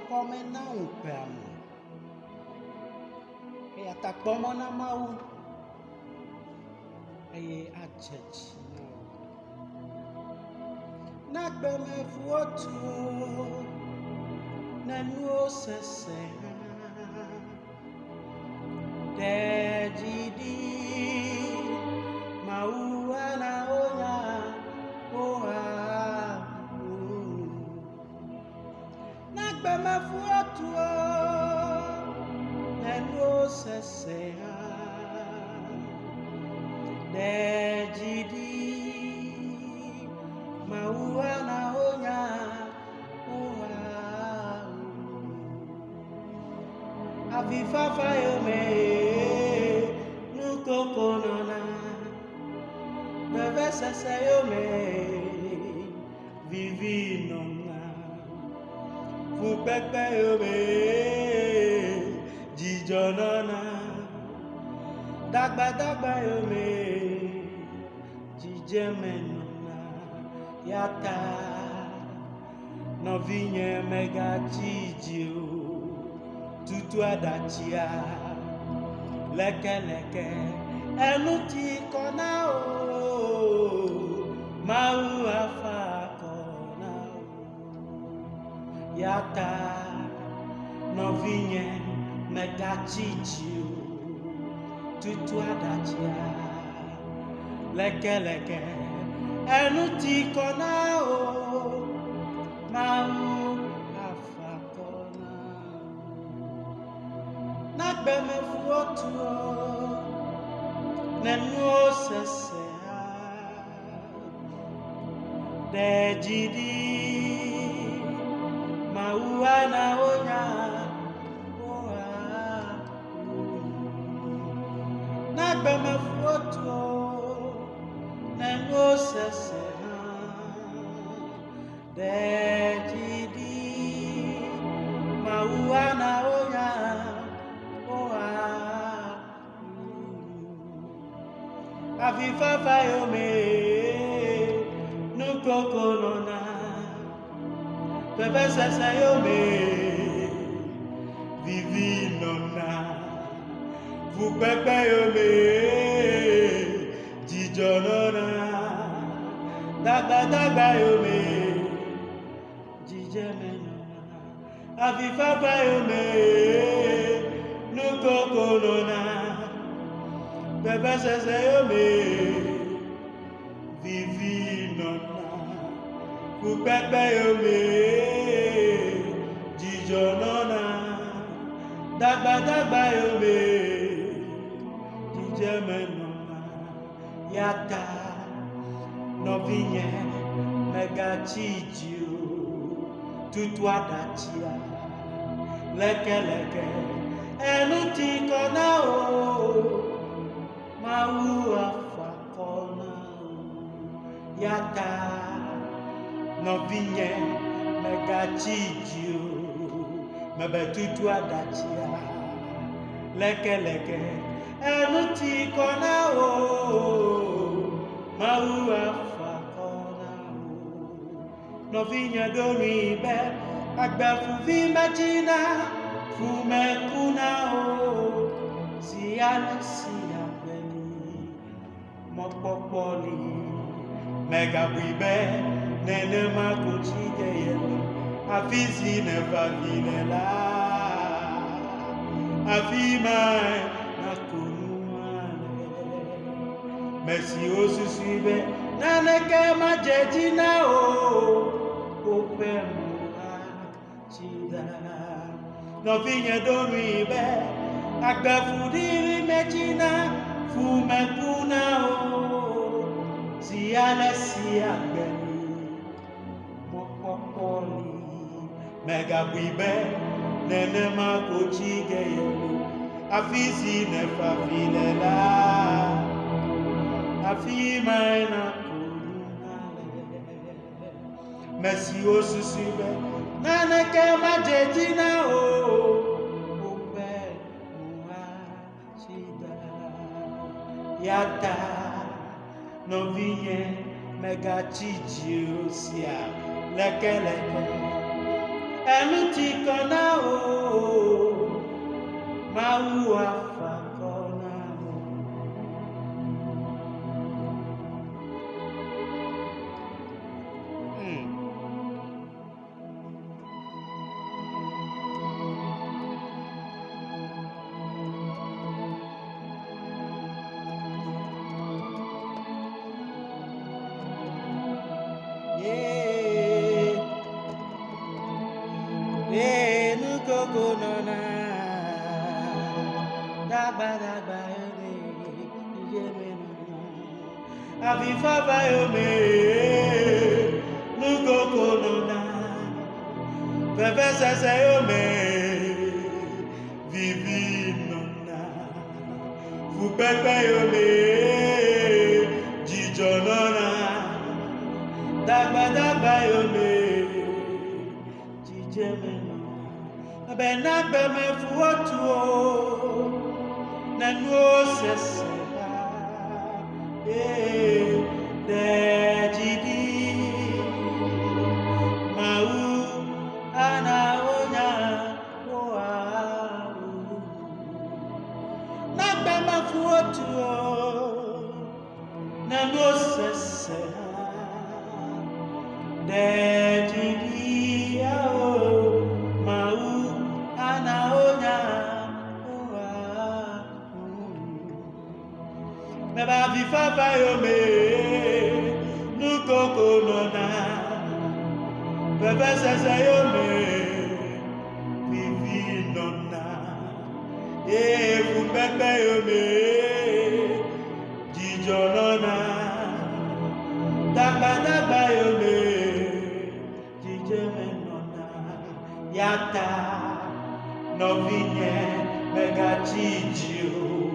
come na upamo. E atakpomo na mau. E a church na gbeme fuotu na nuo sese dejidi maua na onya oha na gbeme fuotu na nuo sese dejidi maua na onya oha avifafa yome nukoko nona bebe sese yome vivi nona fupepe yome jijo nona dagba yome jijeme nona yata novinye mega jijio tutu adachia leke enuti kona o mau afa kona o yata novinye mega jijio tutu adachia leke enuti kona o mau afa kona na gbeme fuotu nenu sese dejidi maua na onya oha na gbeme fuotu nenu sese dejidi maua na onya oha avifafa yome nukoko nona bebe sese yome vivi nona fupepe yome jijo nona dagba yome jijeme nona avifafa yome nukoko nona bebe sese yome vivi nona fupepe yome jijo nona dagba yome jijeme nona yata novinye mega jijio tutu adachia leke enuti kona o mau afa kona o yata novinye mega jijio mebe tutu adachia leke enuti kona o mau afa kona o novinye doni be agbafu vi majina fumekuna o si agbeni mopopoli mega bibe nene makochi yelo afizi never vinela afima nakunuane Messi osusibe naneke majejina o opemula chida novinye doribe agbafudiri mejina fumekuna o siale si agbeni mopopoli mega bibe nene makochi geyelo afizi nefa filela afima na kulunale Messi osusibe naneke majejina o ope muha chida yata novinye mega chijiosia leke elutikona o mau afakona o nu koko nona dagba ere ije me avifa ba yo me nu koko nona bebe sese yo me vivi nona fu pepe yo me jijo nona dagba yo me jije me benagbe me fuotuo nanu sesela dejidi mau ana onya oa nagbe me fuotuo nanu sesela dejidi Baba vifa fa yo me nu koko nona baba sasa yo me vivi nona fu pepe yo me jijo nona dagba yo me jije me nona yata novinye mega jijio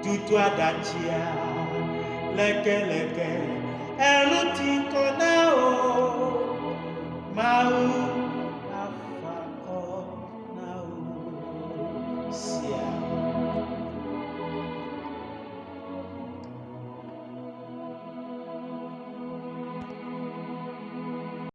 tutu adachia leke elutikona o mau afakona o sia